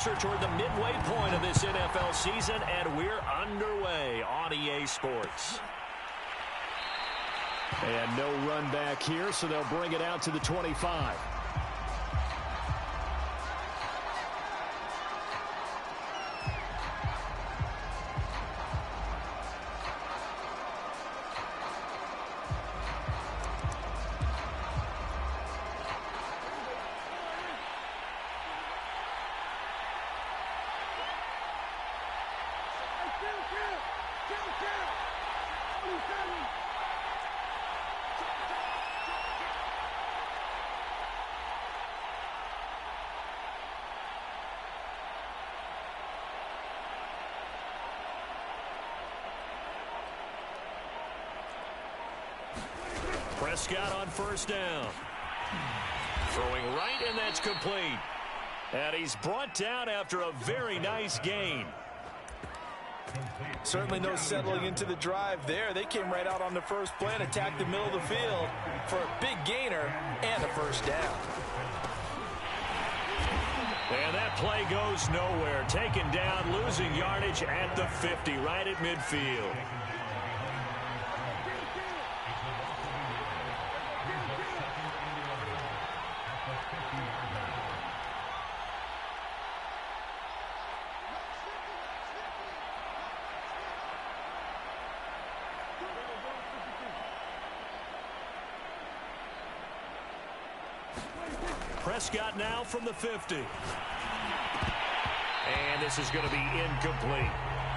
Toward the midway point of this NFL season, and we're underway on EA Sports. And no run back here, so they'll bring it out to the 25. Prescott on first down. Throwing right, and that's complete. And he's brought down after a very nice gain. Certainly no settling into the drive there. They came right out on the first play and attacked the middle of the field for a big gainer and a first down. And that play goes nowhere. Taken down, losing yardage at the 50, right at midfield. Prescott now from the 50. And this is going to be incomplete.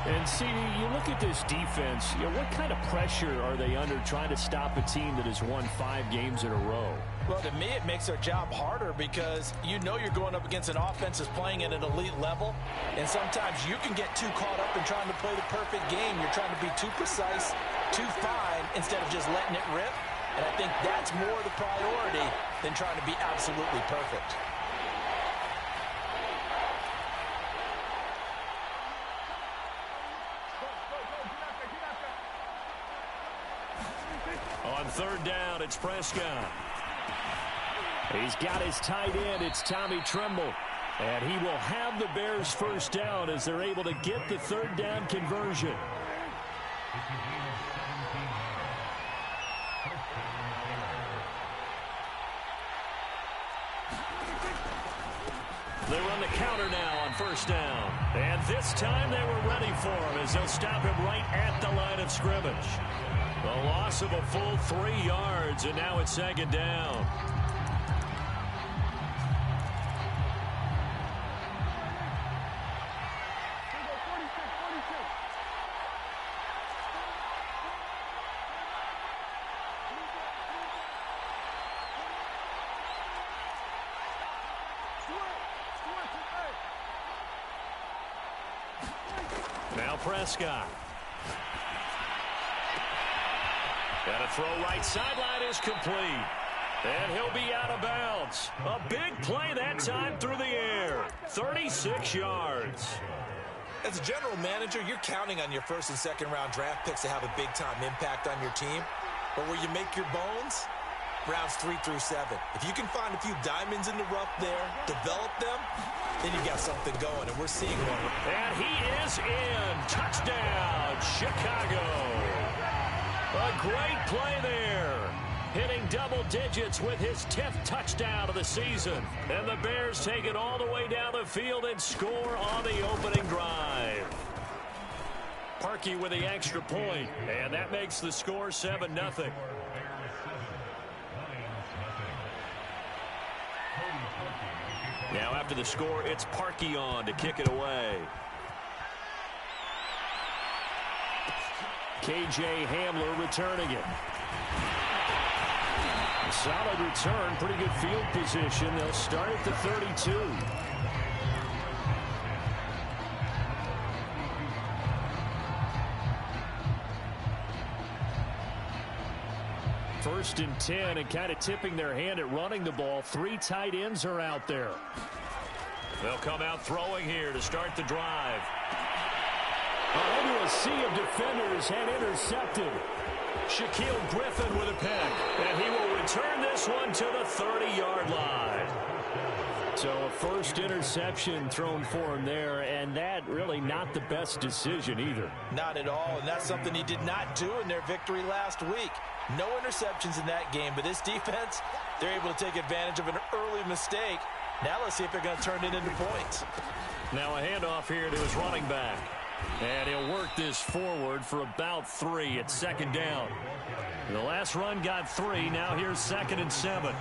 And see, you look at this defense, what kind of pressure are they under trying to stop a team that has won 5 games in a row? Well, to me, it makes their job harder because you know you're going up against an offense that's playing at an elite level, and sometimes you can get too caught up in trying to play the perfect game. You're trying to be too precise, too fine, instead of just letting it rip. And I think that's more the priority than trying to be absolutely perfect. On third down, it's Prescott. He's got his tight end. It's Tommy Tremble. And he will have the Bears first down as they're able to get the third down conversion. They run the counter now on first down. And this time they were ready for him as they'll stop him right at the line of scrimmage. A loss of a full 3 yards, and now it's second down. Now Prescott. And a throw right sideline is complete. And he'll be out of bounds. A big play that time through the air. 36 yards. As a general manager, you're counting on your first and second round draft picks to have a big-time impact on your team. But where you make your bones, rounds 3 through 7. If you can find a few diamonds in the rough there, develop them, then you got something going, and we're seeing one. And he is in. Touchdown, Chicago. A great play there. Hitting double digits with his 10th touchdown of the season. And the Bears take it all the way down the field and score on the opening drive. Parkey with the extra point, and that makes the score 7-0. Now after the score, it's Parkey on to kick it away. K.J. Hamler returning it. Solid return, pretty good field position. They'll start at the 32. First and 10, and kind of tipping their hand at running the ball. 3 tight ends are out there. They'll come out throwing here to start the drive. Into a sea of defenders and intercepted. Shaquille Griffin with a pick, and he will return this one to the 30-yard line. So a first interception thrown for him there, and that really not the best decision either. Not at all, and that's something he did not do in their victory last week. No interceptions in that game, but this defense, they're able to take advantage of an early mistake. Now let's see if they're going to turn it into points. Now a handoff here to his running back. And he'll work this forward for about 3 at second down. The last run got 3. Now here's 2nd and 7.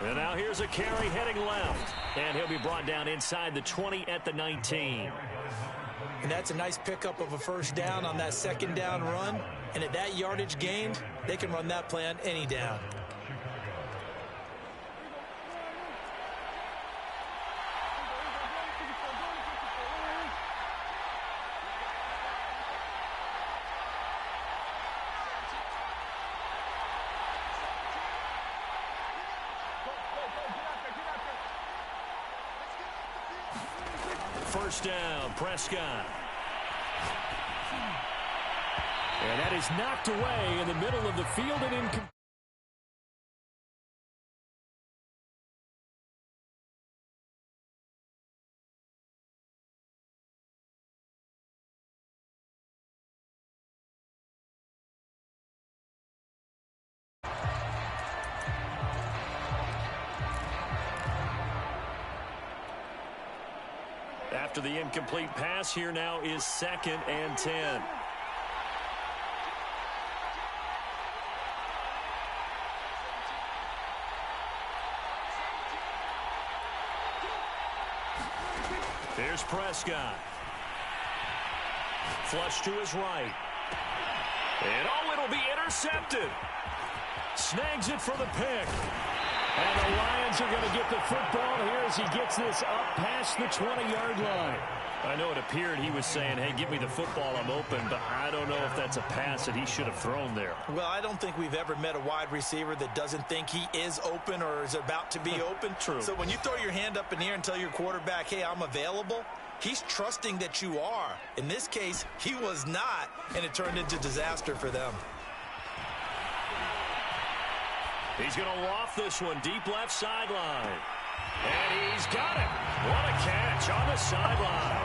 And now here's a carry heading left. And he'll be brought down inside the 20 at the 19. And that's a nice pickup of a first down on that second down run. And at that yardage gained, they can run that play on any down. First down, Prescott. And that is knocked away in the middle of the field and incomplete. After the incomplete pass, here now is 2nd and 10. Here's Prescott. Flush to his right. And oh, it'll be intercepted. Snags it for the pick. And the Lions are going to get the football here as he gets this up past the 20-yard line. I know it appeared he was saying, hey, give me the football, I'm open, but I don't know if that's a pass that he should have thrown there. Well, I don't think we've ever met a wide receiver that doesn't think he is open or is about to be open. True. So when you throw your hand up in the air and tell your quarterback, hey, I'm available, he's trusting that you are. In this case, he was not, and it turned into disaster for them. He's going to loft this one deep left sideline. And he's got it. What a catch on the sideline.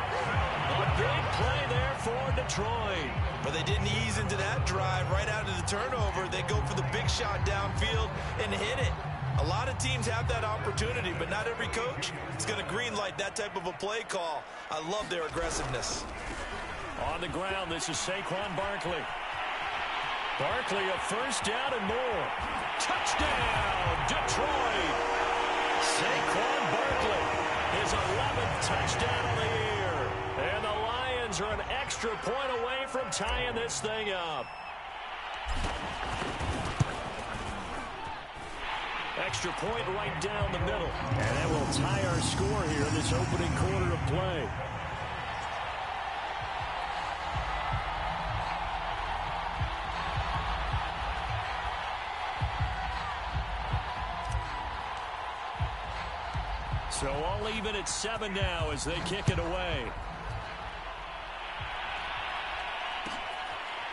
A big play there for Detroit. But they didn't ease into that drive right out of the turnover. They go for the big shot downfield and hit it. A lot of teams have that opportunity, but not every coach is going to greenlight that type of a play call. I love their aggressiveness. On the ground, this is Saquon Barkley. Barkley a first down and more. Touchdown, Detroit. Saquon Barkley, his 11th touchdown of the year. And the Lions are an extra point away from tying this thing up. Extra point right down the middle. And that will tie our score here in this opening quarter of play. So all even at 7 now as they kick it away.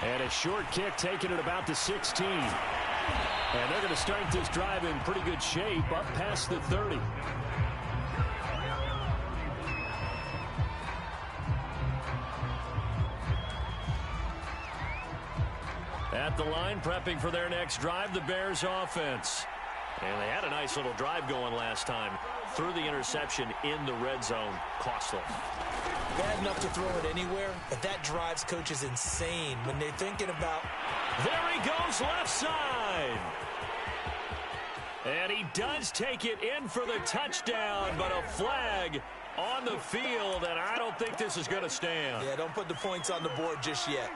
And a short kick taken at about the 16. And they're going to start this drive in pretty good shape up past the 30. At the line, prepping for their next drive, the Bears offense. And they had a nice little drive going last time. Threw the interception in the red zone. Costly. Bad enough to throw it anywhere, but that drives coaches insane when they're thinking about... There he goes left side. And he does take it in for the touchdown, but a flag on the field, and I don't think this is going to stand. Yeah, don't put the points on the board just yet.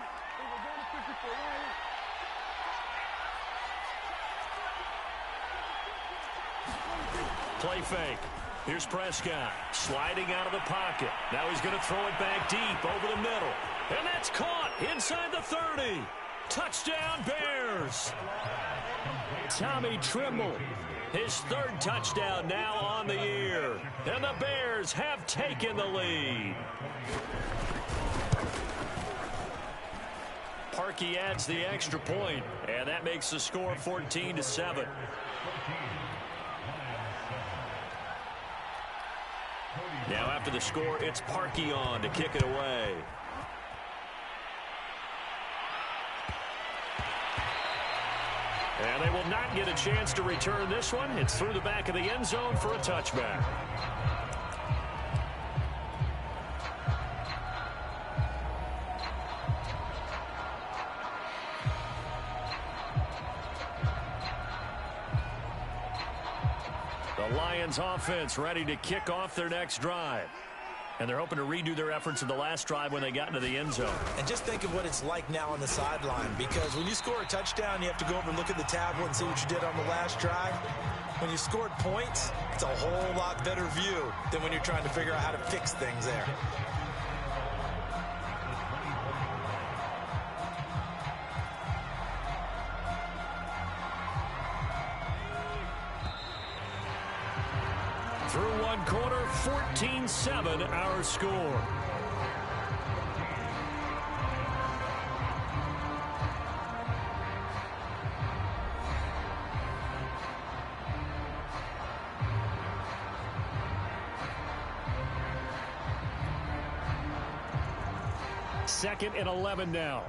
Play fake. Here's Prescott sliding out of the pocket. Now he's going to throw it back deep over the middle. And that's caught inside the 30. Touchdown, Bears. Bears. Tommy Tremble, his third touchdown now on the year. And the Bears have taken the lead. Parkey adds the extra point, and that makes the score 14-7. Now after the score, it's Parkey on to kick it away. And they will not get a chance to return this one. It's through the back of the end zone for a touchback. The Lions offense ready to kick off their next drive. And they're hoping to redo their efforts in the last drive when they got into the end zone. And just think of what it's like now on the sideline, because when you score a touchdown, you have to go over and look at the tablet and see what you did on the last drive. When you scored points, it's a whole lot better view than when you're trying to figure out how to fix things there. Through one quarter, 14-7 our score. Second and 11 now.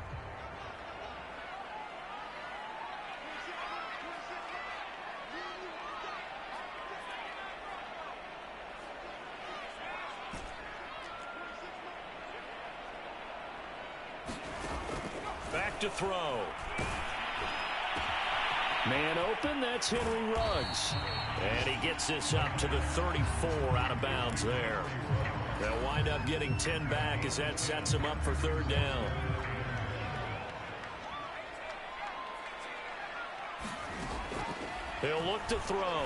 Back to throw. Man open, that's Henry Ruggs. And he gets this up to the 34 out of bounds there. They'll wind up getting 10 back as that sets him up for third down. He'll look to throw.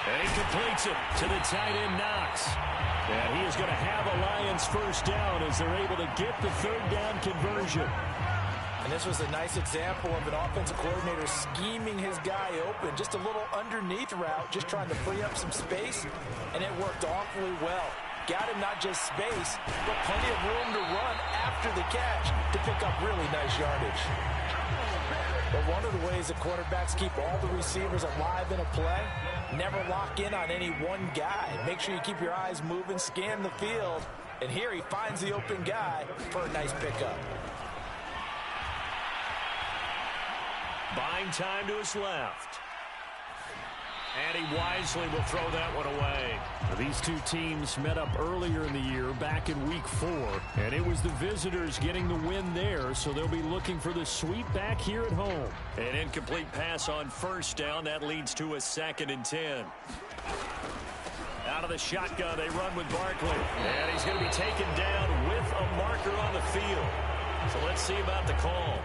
And he completes it to the tight end Knox. And he is going to have a Lions first down as they're able to get the third down conversion. And this was a nice example of an offensive coordinator scheming his guy open. Just a little underneath route, just trying to free up some space, and it worked awfully well. Got him not just space, but plenty of room to run after the catch to pick up really nice yardage. But one of the ways that quarterbacks keep all the receivers alive in a play, never lock in on any one guy. Make sure you keep your eyes moving, scan the field, and here he finds the open guy for a nice pickup. Buying time to his left. And he wisely will throw that one away. These two teams met up earlier in the year, back in week 4. And it was the visitors getting the win there, so they'll be looking for the sweep back here at home. An incomplete pass on first down. That leads to a 2nd and 10. Out of the shotgun, they run with Barkley. And he's going to be taken down with a marker on the field. So let's see about the call.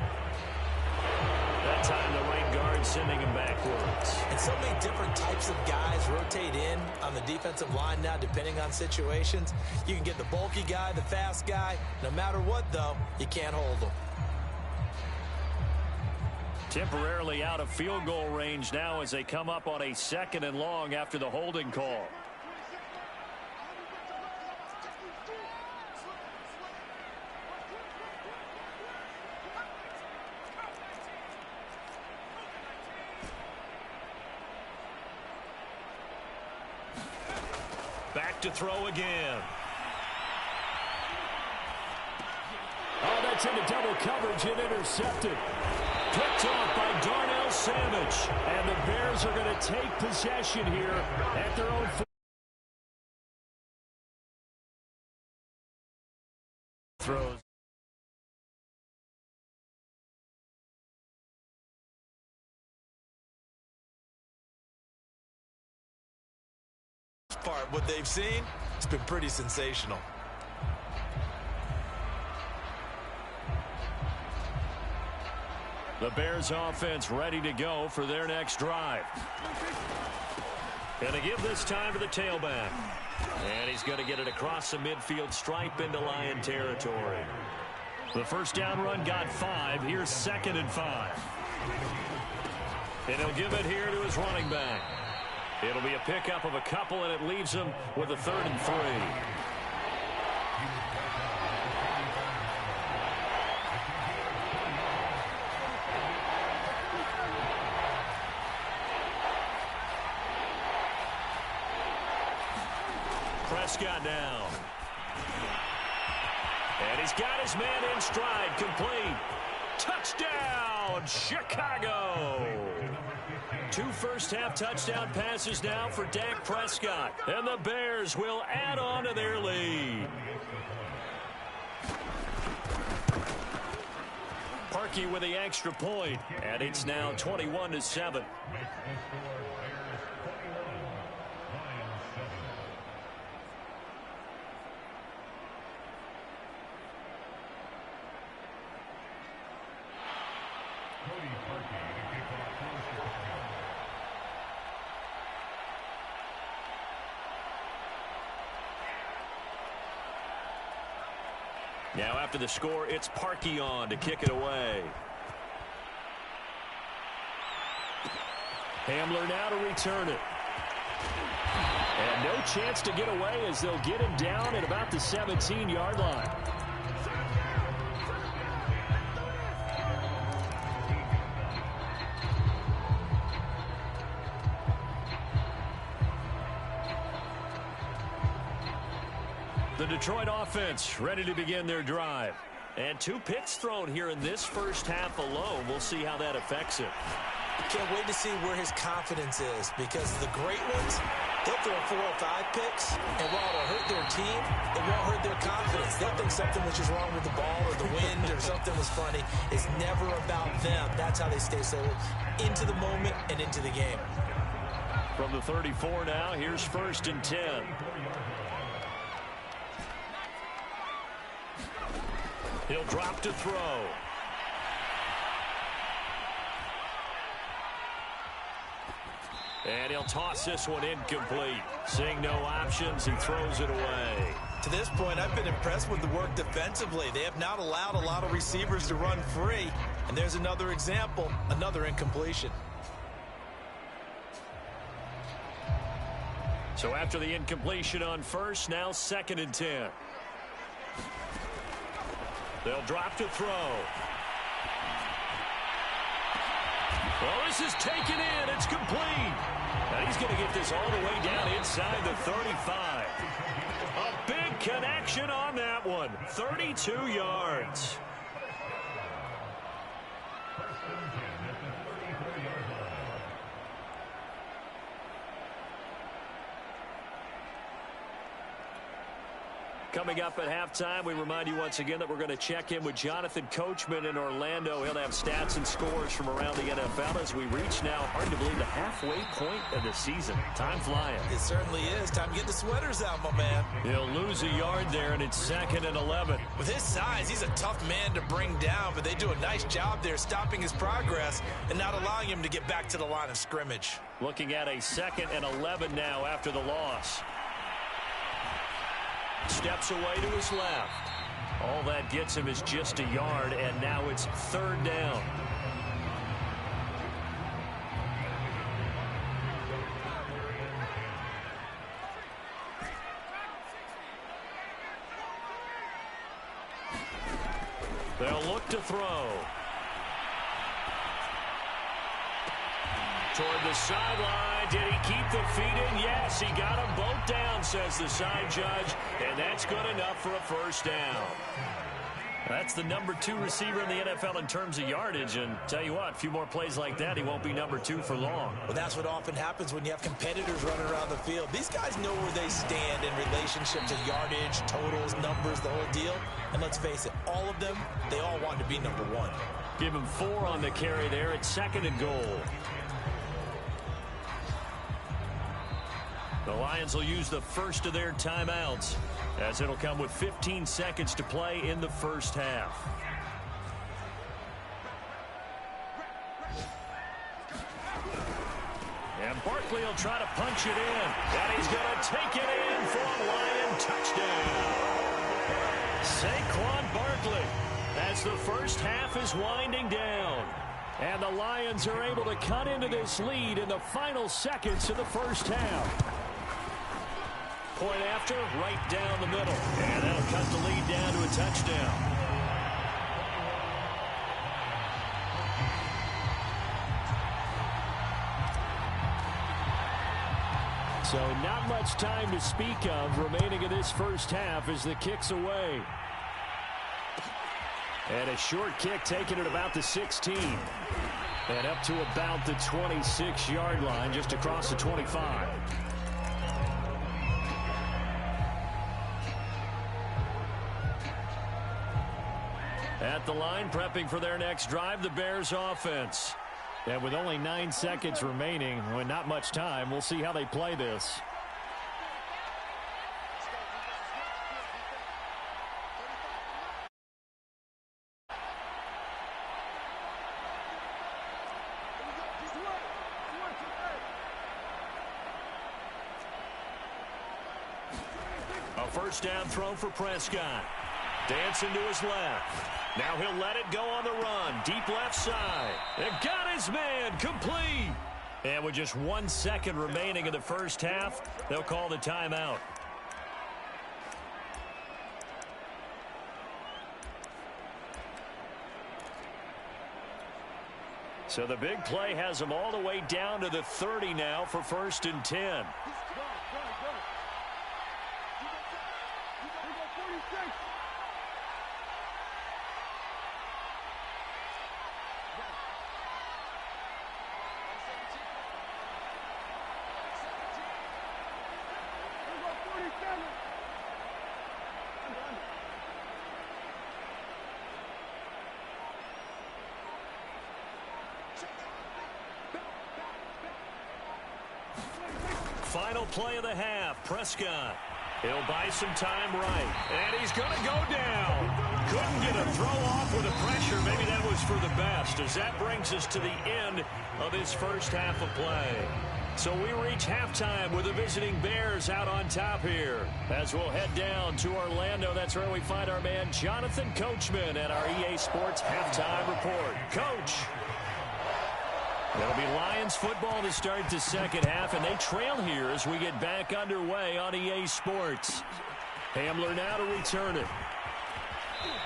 That time the right guard sending him backwards. And so many different types of guys rotate in on the defensive line now depending on situations. You can get the bulky guy, the fast guy. No matter what, though, you can't hold them. Temporarily out of field goal range now as they come up on a 2nd and long after the holding call. Back to throw again. Oh, that's into double coverage and intercepted. Picked off by Darnell Savage. And the Bears are going to take possession here at their own throws. Part what they've seen, it's been pretty sensational. The Bears offense ready to go for their next drive. Going to give this time to the tailback. And he's going to get it across the midfield stripe into Lion territory. The first down run got 5. Here's 2nd and 5. And he'll give it here to his running back. It'll be a pickup of a couple, and it leaves him with a 3rd and 3. Prescott down. And he's got his man in stride, complete. Touchdown, Chicago! 2 first-half touchdown passes now for Dak Prescott. And the Bears will add on to their lead. Parkey with the extra point, and it's now 21-7. Now after the score, it's Parkey on to kick it away. Hamler now to return it. And no chance to get away as they'll get him down at about the 17-yard line. The Detroit offense ready to begin their drive. And 2 picks thrown here in this first half alone. We'll see how that affects it. Can't wait to see where his confidence is, because the great ones, they'll throw 4 or 5 picks, and while it'll hurt their team, it won't hurt their confidence. They'll think something was just wrong with the ball or the wind or something was funny. It's never about them. That's how they stay so into the moment and into the game. From the 34 now, here's 1st and 10. He'll drop to throw. And he'll toss this one incomplete. Seeing no options, he throws it away. To this point, I've been impressed with the work defensively. They have not allowed a lot of receivers to run free. And there's another example, another incompletion. So after the incompletion on 1st, now 2nd and 10. They'll drop to throw. Well, this is taken in. It's complete. And he's going to get this all the way down inside the 35. A big connection on that one. 32 yards. Coming up at halftime, we remind you once again that we're going to check in with Jonathan Coachman in Orlando. He'll have stats and scores from around the NFL as we reach now, hard to believe, the halfway point of the season. Time flying. It certainly is. Time to get the sweaters out, my man. He'll lose a yard there, and it's 2nd and 11. With his size, he's a tough man to bring down, but they do a nice job there stopping his progress and not allowing him to get back to the line of scrimmage. Looking at a 2nd and 11 now after the loss. Steps away to his left. All that gets him is just a yard, and now it's 3rd down. They'll look to throw. Toward the sideline. Did he keep the feet in? Yes, he got them both down, says the side judge, and that's good enough for a 1st down. That's the number 2 receiver in the NFL in terms of yardage, and tell you what, a few more plays like that, he won't be number 2 for long. Well, that's what often happens when you have competitors running around the field. These guys know where they stand in relationship to yardage, totals, numbers, the whole deal. And let's face it, all of them, they all want to be number 1. Give him 4 on the carry there. It's 2nd and goal. The Lions will use the first of their timeouts, as it'll come with 15 seconds to play in the first half. And Barkley will try to punch it in. And he's going to take it in for a Lion touchdown. Saquon Barkley has as the first half is winding down. And the Lions are able to cut into this lead in the final seconds of the first half. Point after, right down the middle. And that'll cut the lead down to a touchdown. So not much time to speak of remaining in this first half as the kick's away. And a short kick taken at about the 16. And up to about the 26-yard line, just across the 25. At the line, prepping for their next drive, the Bears offense. And with only 9 seconds remaining, with not much time, we'll see how they play this. A first down throw for Prescott. Dancing to his left. Now he'll let it go on the run. Deep left side. And got his man. Complete. And with just 1 second remaining in the first half, they'll call the timeout. So the big play has them all the way down to the 30 now for 1st and 10. Final play of the half, Prescott. He'll buy some time right. And he's going to go down. Couldn't get a throw off with the pressure. Maybe that was for the best, as that brings us to the end of this first half of play. So we reach halftime with the visiting Bears out on top here. As we'll head down to Orlando, that's where we find our man Jonathan Coachman at our EA Sports Halftime Report. Coach. It'll be Lions football to start the second half, and they trail here as we get back underway on EA Sports. Hamler now to return it.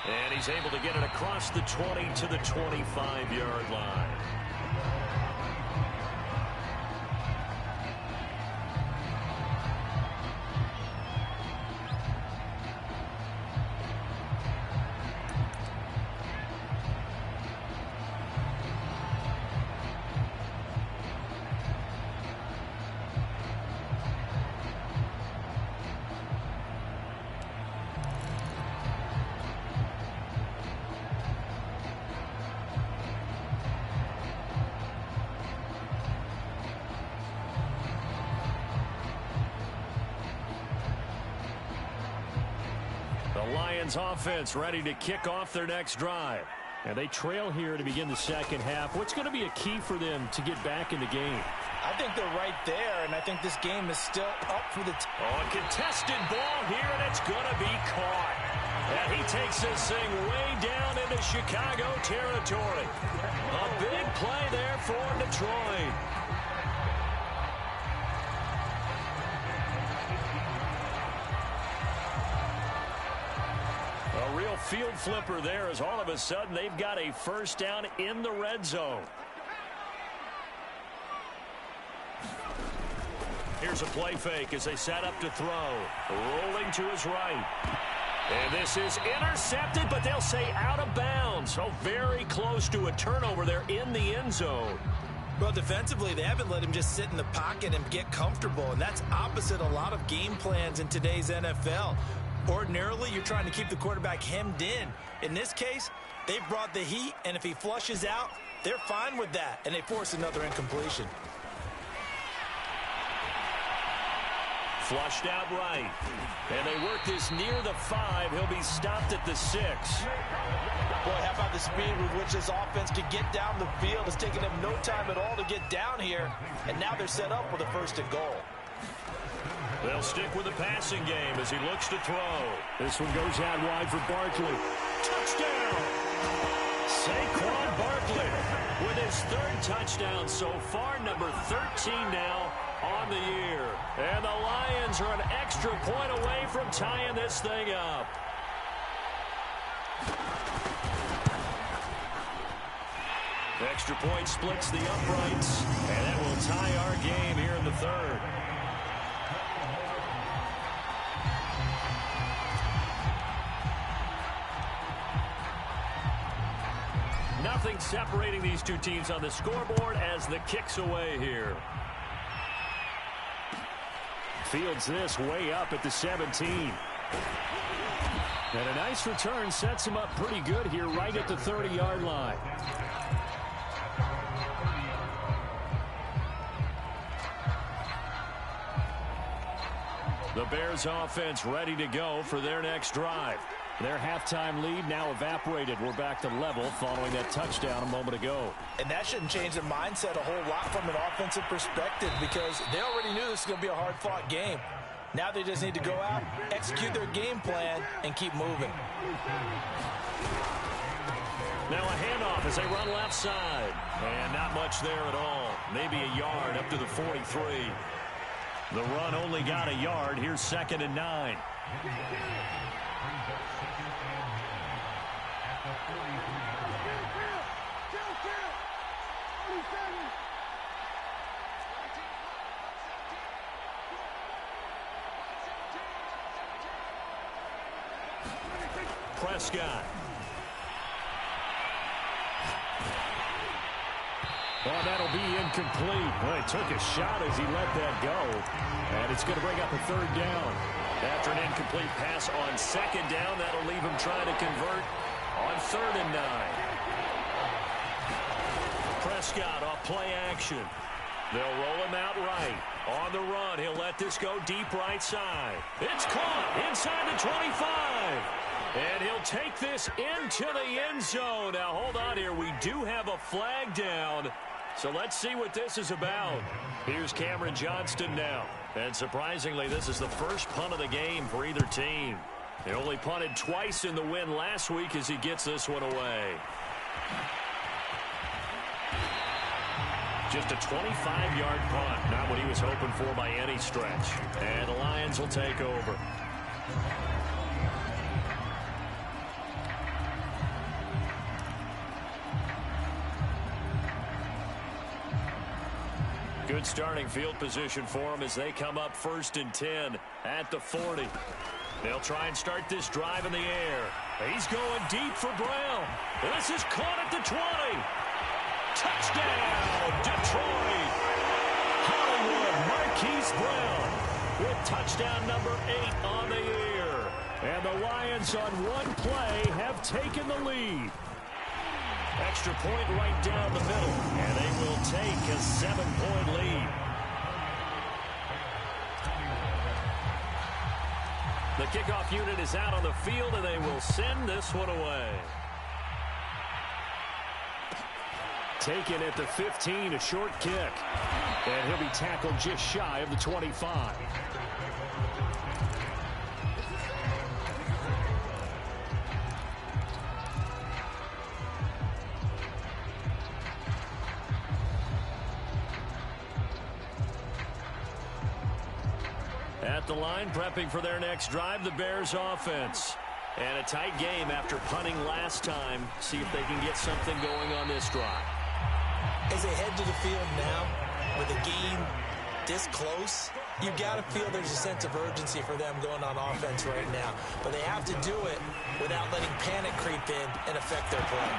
And he's able to get it across the 20 to the 25-yard line. Lions offense ready to kick off their next drive. And they trail here to begin the second half. What's going to be a key for them to get back in the game? I think they're right there, and I think this game is still up for the... A contested ball here, and it's going to be caught. And he takes this thing way down into Chicago territory. A big play there for Detroit. A real field flipper there, as all of a sudden they've got a first down in the red zone. Here's a play fake as they set up to throw. Rolling to his right. And this is intercepted, but they'll say out of bounds. So very close to a turnover there in the end zone. Well, defensively, they haven't let him just sit in the pocket and get comfortable, and that's opposite a lot of game plans in today's NFL. Ordinarily, you're trying to keep the quarterback hemmed in. In this case, they brought the heat, and if he flushes out, they're fine with that, and they force another incompletion. Flushed out right. And they work this near the 5. He'll be stopped at the 6. Boy, how about the speed with which this offense can get down the field? It's taken them no time at all to get down here, and now they're set up with a 1st and goal. They'll stick with the passing game as he looks to throw. This one goes out wide for Barkley. Touchdown! Saquon Barkley with his third touchdown so far, number 13 now on the year. And the Lions are an extra point away from tying this thing up. Extra point splits the uprights, and that will tie our game here in the third. Nothing separating these two teams on the scoreboard as the kick's away here. Fields this way up at the 17. And a nice return sets him up pretty good here right at the 30-yard line. The Bears offense ready to go for their next drive. Their halftime lead now evaporated. We're back to level following that touchdown a moment ago. And that shouldn't change their mindset a whole lot from an offensive perspective because they already knew this was going to be a hard-fought game. Now they just need to go out, execute their game plan, and keep moving. Now a handoff as they run left side. And not much there at all. Maybe a yard up to the 43. The run only got a yard. Here's 2nd and 9. Prescott. Oh, that'll be incomplete. Well, he took a shot as he let that go. And it's going to bring up a 3rd down. After an incomplete pass on 2nd down, that'll leave him trying to convert on 3rd and 9. Prescott off play action. They'll roll him out right. On the run, he'll let this go deep right side. It's caught inside the 25. And he'll take this into the end zone. Now, hold on here. We do have a flag down. So let's see what this is about. Here's Cameron Johnston now. And surprisingly, this is the first punt of the game for either team. He only punted twice in the win last week as he gets this one away. Just a 25-yard punt. Not what he was hoping for by any stretch. And the Lions will take over. Good starting field position for them as they come up 1st and 10 at the 40. They'll try and start this drive in the air. He's going deep for Brown. This is caught at the 20. Touchdown, Detroit. Hollywood Marquise Brown with touchdown number 8 on the year. And the Lions on one play have taken the lead. Extra point right down the middle, and they will take a 7-point lead. The kickoff unit is out on the field, and they will send this one away. Taken at the 15, a short kick. And he'll be tackled just shy of the 25. At the line, prepping for their next drive, the Bears offense. And a tight game after punting last time. See if they can get something going on this drive. As they head to the field now, with a game this close, you've got to feel there's a sense of urgency for them going on offense right now. But they have to do it without letting panic creep in and affect their play.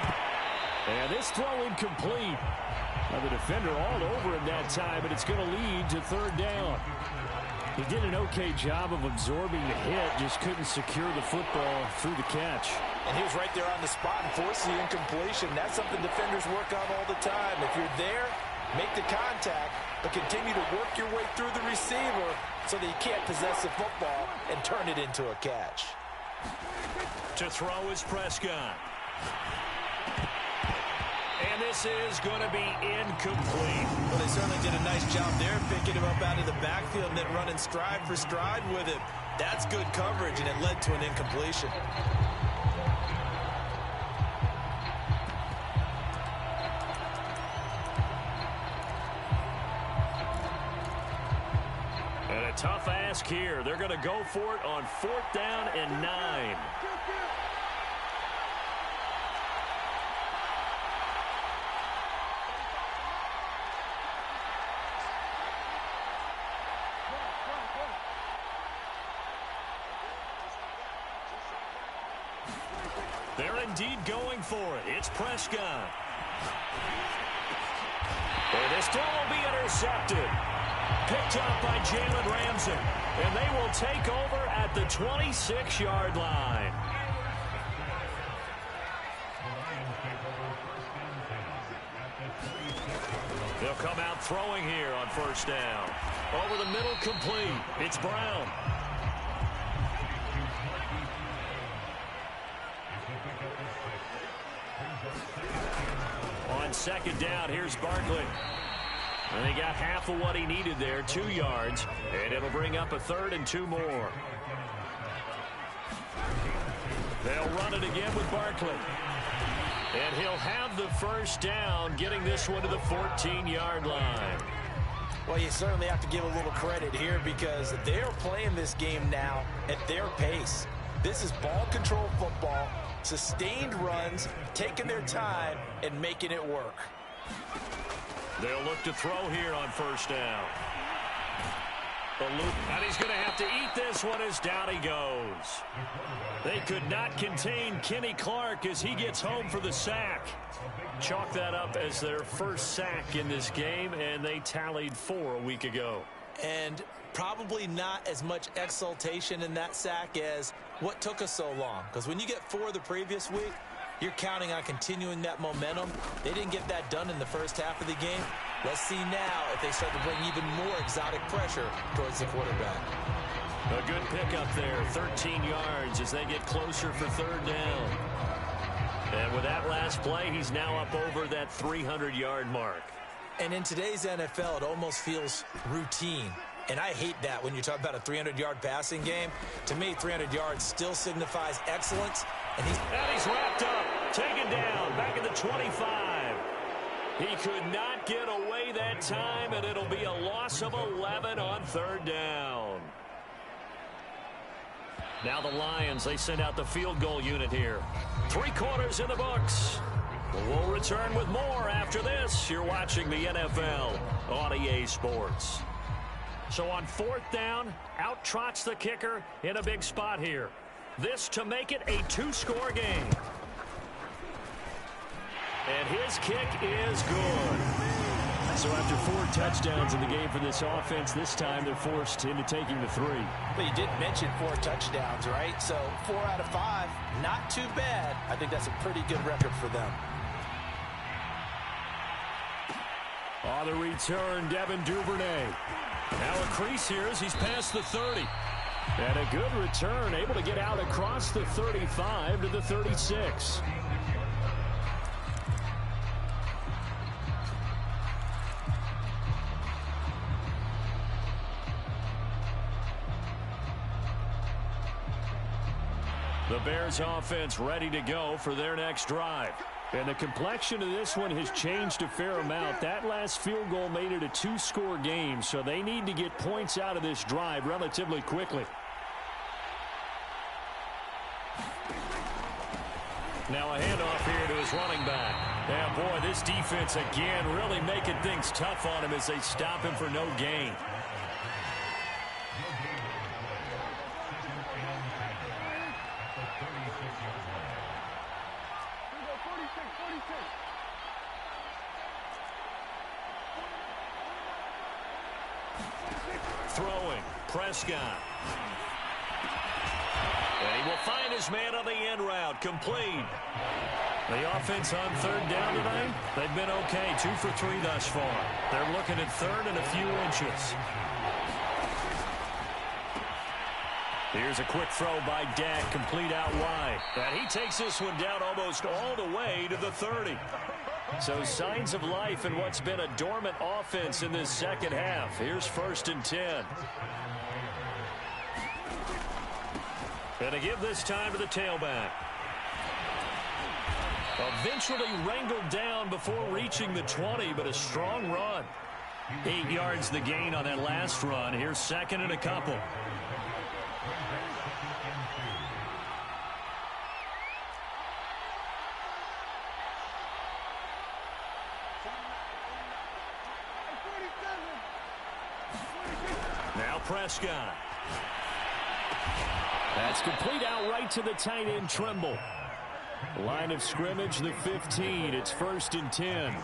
And this throw incomplete. Now the defender all over him that time, but it's going to lead to 3rd down. He did an okay job of absorbing the hit, just couldn't secure the football through the catch. And he was right there on the spot and forced the incompletion. That's something defenders work on all the time. If you're there, make the contact, but continue to work your way through the receiver so that you can't possess the football and turn it into a catch. To throw is Prescott. And this is going to be incomplete. Well, they certainly did a nice job there, picking him up out of the backfield and then running stride for stride with him. That's good coverage, and it led to an incompletion. A tough ask here. They're going to go for it on 4th down and 9. They're indeed going for it. It's Prescott. And this throw will be intercepted. Picked up by Jalen Ramsey. And they will take over at the 26-yard line. They'll come out throwing here on 1st down. Over the middle, complete. It's Brown. On 2nd down, here's Barkley. And he got half of what he needed there, 2 yards. And it'll bring up a 3rd and 2 more. They'll run it again with Barkley. And he'll have the 1st down, getting this one to the 14-yard line. Well, you certainly have to give a little credit here because they're playing this game now at their pace. This is ball control football, sustained runs, taking their time, and making it work. They'll look to throw here on 1st down. And he's going to have to eat this one as down he goes. They could not contain Kenny Clark as he gets home for the sack. Chalk that up as their 1st sack in this game, and they tallied 4 a week ago. And probably not as much exultation in that sack as what took us so long. Because when you get 4 the previous week, you're counting on continuing that momentum. They didn't get that done in the first half of the game. Let's see now if they start to bring even more exotic pressure towards the quarterback. A good pickup there, 13 yards as they get closer for 3rd down. And with that last play, he's now up over that 300-yard mark. And in today's NFL, it almost feels routine. And I hate that when you talk about a 300-yard passing game. To me, 300 yards still signifies excellence. And he's wrapped up, taken down, back at the 25. He could not get away that time, and it'll be a loss of 11 on 3rd down. Now the Lions, they send out the field goal unit here. 3 quarters in the books. We'll return with more after this. You're watching the NFL on EA Sports. So on 4th down, out trots the kicker in a big spot here. This to make it a 2-score game. And his kick is good. So after 4 touchdowns in the game for this offense, this time they're forced into taking the 3. But you did mention 4 touchdowns, right? So 4 out of 5, not too bad. I think that's a pretty good record for them. On the return, Devin Duvernay. Now a crease here as he's past the 30. And a good return, able to get out across the 35 to the 36. The Bears offense ready to go for their next drive. And the complexion of this one has changed a fair amount. That last field goal made it a 2-score game, so they need to get points out of this drive relatively quickly. Now a handoff here to his running back. Yeah, boy, this defense again really making things tough on him as they stop him for no gain. Throwing, Prescott. And he will find his man on the end route, complete. The offense on 3rd down tonight, they've been okay, 2 for 3 thus far. They're looking at 3rd and a few inches. Here's a quick throw by Dak, complete out wide. And he takes this one down almost all the way to the 30. So signs of life in what's been a dormant offense in this second half. Here's 1st and 10. And to give this time to the tailback. Eventually wrangled down before reaching the 20, but a strong run. 8 yards the gain on that last run. Here's second and a couple. Now Prescott. That's complete out right to the tight end, Trimble. Line of scrimmage, the 15. It's 1st and 10.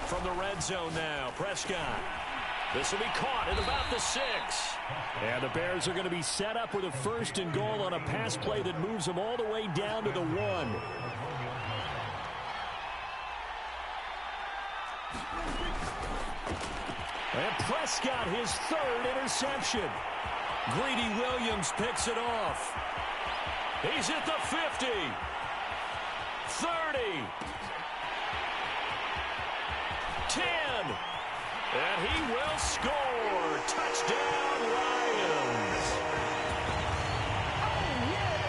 From the red zone now, Prescott. This will be caught at about the 6. And the Bears are going to be set up with a 1st and goal on a pass play that moves them all the way down to the 1. And Prescott, his 3rd interception. Greedy Williams picks it off. He's at the 50. 30. 10. And he will score. Touchdown, Lions. Oh, yeah.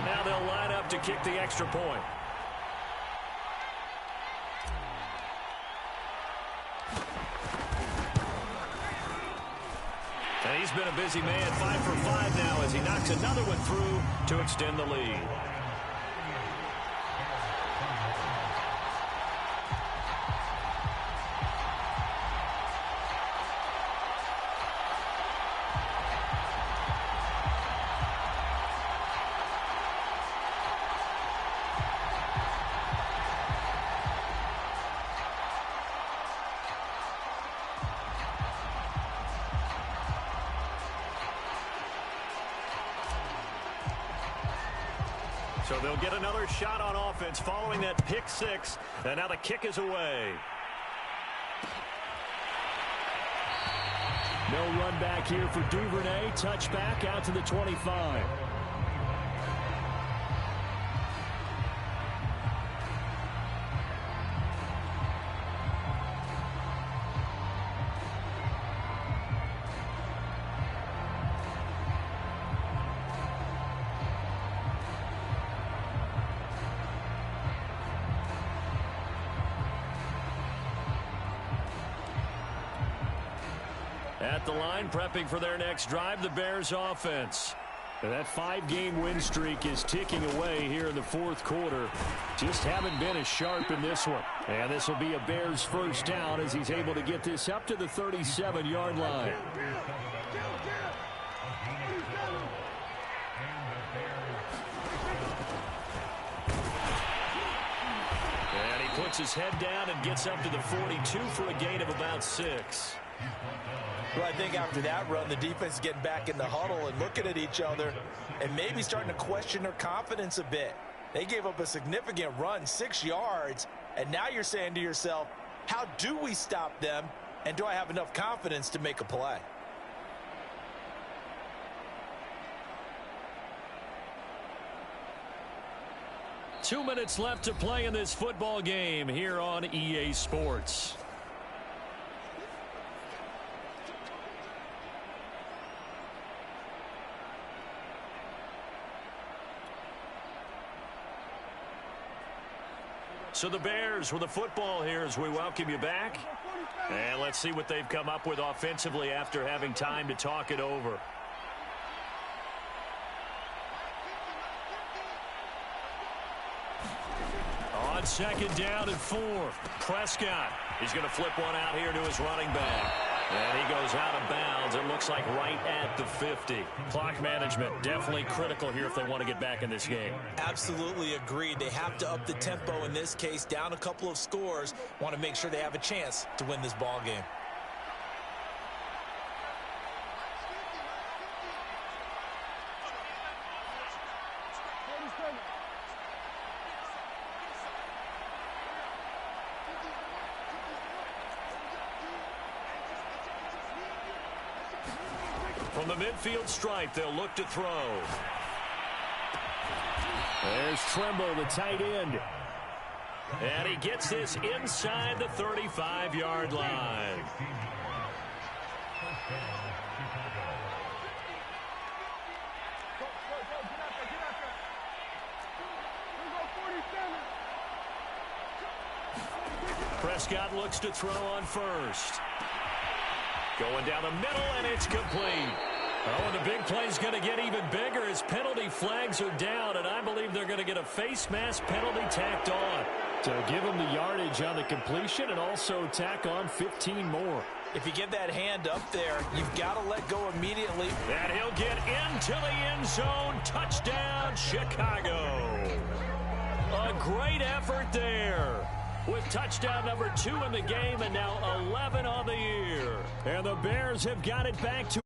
Now they'll line up to kick the extra point. And he's been a busy man, 5 for 5 now as he knocks another one through to extend the lead. So they'll get another shot on offense following that pick 6. And now the kick is away. No run back here for Duvernay. Touchback out to the 25. At the line, prepping for their next drive, the Bears offense. And that 5-game win streak is ticking away here in the 4th quarter. Just haven't been as sharp in this one. And this will be a Bears 1st down as he's able to get this up to the 37-yard line. And he puts his head down and gets up to the 42 for a gain of about 6. Well, I think after that run, the defense is getting back in the huddle and looking at each other and maybe starting to question their confidence a bit. They gave up a significant run, 6 yards, and now you're saying to yourself, how do we stop them, and do I have enough confidence to make a play? Two minutes left to play in this football game here on EA Sports. So the Bears with the football here as we welcome you back. And let's see what they've come up with offensively after having time to talk it over. On 2nd down and 4, Prescott. He's going to flip one out here to his running back. And he goes out of bounds. It looks like right at the 50. Clock management definitely critical here if they want to get back in this game. Absolutely agreed. They have to up the tempo in this case, down a couple of scores. Want to make sure they have a chance to win this ball game. From the midfield stripe, they'll look to throw. There's Trimble, the tight end. And he gets this inside the 35-yard line. Prescott looks to throw on first. Going down the middle, and it's complete. Oh, and the big play's going to get even bigger as penalty flags are down, and I believe they're going to get a face mask penalty tacked on to give them the yardage on the completion and also tack on 15 more. If you get that hand up there, you've got to let go immediately. And he'll get into the end zone. Touchdown, Chicago. A great effort there, with touchdown number 2 in the game and now 11 on the year. And the Bears have got it back to